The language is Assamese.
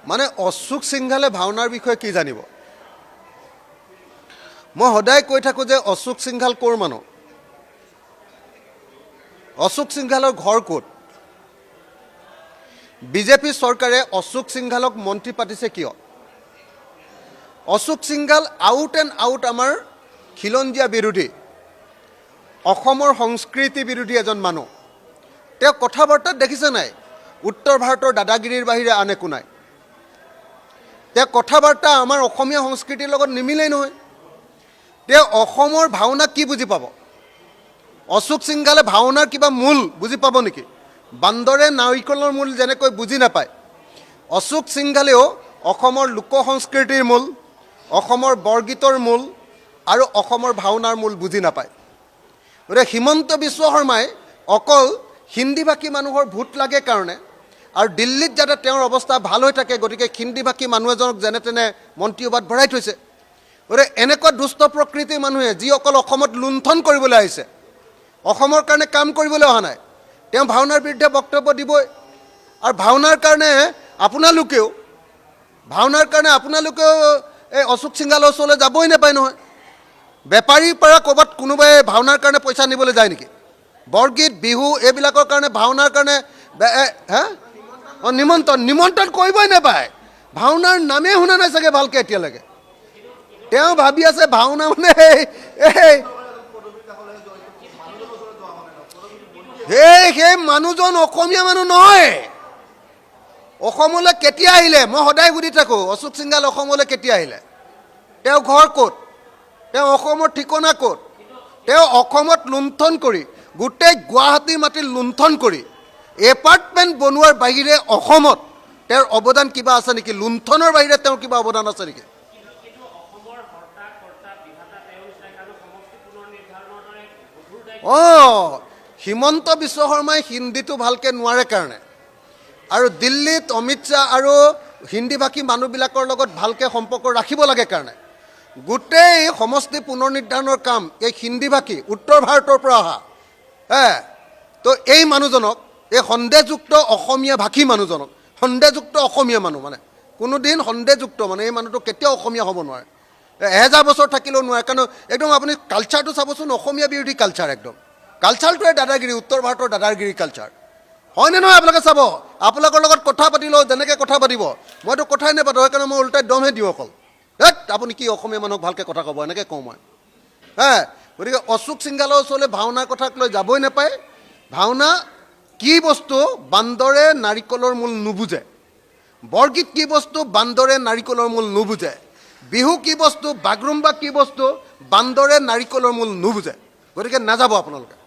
মানে অশোক সিংঘালে ভাওনাৰ বিষয়ে কি জানিব? মই সদায় কৈ থাকোঁ যে অশোক সিংঘাল ক'ৰ মানুহ, অশোক সিংঘালৰ ঘৰ ক'ত? বিজেপি চৰকাৰে অশোক সিংঘালক মন্ত্ৰী পাতিছে কিয়? Ashok Singhal out and out আমাৰ খিলঞ্জীয়া বিৰোধী, অসমৰ সংস্কৃতি বিৰোধী এজন মানুহ। তেওঁ কথা বাৰ্তাত দেখিছে নাই উত্তৰ ভাৰতৰ দাদাগিৰিৰ বাহিৰে আন একো নাই। তেওঁ কথা বাৰ্তা আমাৰ অসমীয়া সংস্কৃতিৰ লগত নিমিলেই নহয়। তেওঁ অসমৰ ভাওনা কি বুজি পাব? অশোক সিংঘালে ভাওনাৰ কিবা মূল বুজি পাব নেকি? বান্দৰে নাৰিকলৰ মূল যেনেকৈ বুজি নাপায়, অশোক সিংঘালেও অসমৰ লোক সংস্কৃতিৰ মূল, অসমৰ বৰগীতৰ মূল আৰু অসমৰ ভাওনাৰ মূল বুজি নাপায়। গতিকে হিমন্ত বিশ্ব শৰ্মাই অকল হিন্দীভাষী মানুহৰ ভোট লাগে কাৰণে আৰু দিল্লীত যাতে তেওঁৰ অৱস্থা ভাল হৈ থাকে, গতিকে হিন্দীভাষী মানুহ এজনক যেনে তেনে মন্ত্ৰীসভাত ভৰাই থৈছে। গতিকে এনেকুৱা দুষ্ট প্ৰকৃতিৰ মানুহে যি অকল অসমত লুণ্ঠন কৰিবলৈ আহিছে, অসমৰ কাৰণে কাম কৰিবলৈ অহা নাই, তেওঁ ভাওনাৰ বিৰুদ্ধে বক্তব্য দিবই। আৰু ভাওনাৰ কাৰণে আপোনালোকেও এই অশোক সিংঘালৰ ওচৰলৈ যাবই নাপায় নহয়। বেপাৰীৰ পৰা ক'ৰবাত কোনোবাই ভাওনাৰ কাৰণে পইচা নিবলৈ যায় নেকি? বৰগীত বিহু এইবিলাকৰ কাৰণে ভাওনাৰ কাৰণে নিমন্ত্ৰণ কৰিবই নাপায়। ভাওনাৰ নামেই শুনা নাই চাগে ভালকৈ এতিয়ালৈকে। তেওঁ ভাবি আছে ভাওনা মানে সেই মানুহজন অসমীয়া মানুহ নহয়। অসমলৈ কেতিয়া আহিলে? মই সদায় সুধি থাকোঁ, অশোক সিংঘাল অসমলৈ কেতিয়া আহিলে? তেওঁ ঘৰ ক'ত? তেওঁ অসমৰ ঠিকনা ক'ত? তেওঁ অসমত লুণ্ঠন কৰি, গোটেই গুৱাহাটীৰ মাটি লুণ্ঠন কৰি এপাৰ্টমেণ্ট বনোৱাৰ বাহিৰে অসমত তেওঁৰ অৱদান কিবা আছে নেকি? লুণ্ঠনৰ বাহিৰে তেওঁৰ কিবা অৱদান আছে নেকি? হিমন্ত বিশ্ব শৰ্মাই হিন্দীটো ভালকৈ নোৱাৰে কাৰণে আৰু দিল্লীত অমিত শ্বাহ আৰু হিন্দীভাষী মানুহবিলাকৰ লগত ভালকৈ সম্পৰ্ক ৰাখিব লাগে কাৰণে গোটেই সমষ্টি পুনৰ নিৰ্ধাৰণৰ কাম এই হিন্দীভাষী উত্তৰ ভাৰতৰ পৰা অহা তো এই মানুহজনক, এই সন্দেহযুক্ত অসমীয়া ভাষী মানুহজনক, সন্দেহযুক্ত অসমীয়া মানুহ মানে কোনোদিন সন্দেহযুক্ত মানে এই মানুহটো কেতিয়াও অসমীয়া হ'ব নোৱাৰে। 1000 বছৰ থাকিলেও নোৱাৰে। কাৰণ একদম আপুনি কালচাৰটো চাবচোন, অসমীয়া বিৰোধী কালচাৰ। একদম কালচাৰটোৱে দাদাগিৰি, উত্তৰ ভাৰতৰ দাদাগিৰি কালচাৰ হয়নে নহয়? আপোনালোকে চাব, আপোনালোকৰ লগত কথা পাতিলেও যেনেকৈ কথা পাতিব, মইতো কথাই নাপাতো, সেইকাৰণে মই ওলোটাই দমহে দিওঁ অকল। আপুনি কি অসমীয়া মানুহক ভালকৈ কথা ক'ব, এনেকৈ কওঁ মই। গতিকে অশোক সিংঘালৰ ওচৰলৈ ভাওনাৰ কথাক লৈ যাবই নাপায়। ভাওনা কি বস্তু বান্দৰে নাৰিকলৰ মূল নুবুজে, বৰগীত কি বস্তু বান্দৰে নাৰিকলৰ মূল নুবুজে, বিহু কি বস্তু, বাগৰুম্বা কি বস্তু বান্দৰে নাৰিকলৰ মূল নুবুজে। গতিকে নাযাব আপোনালোকে।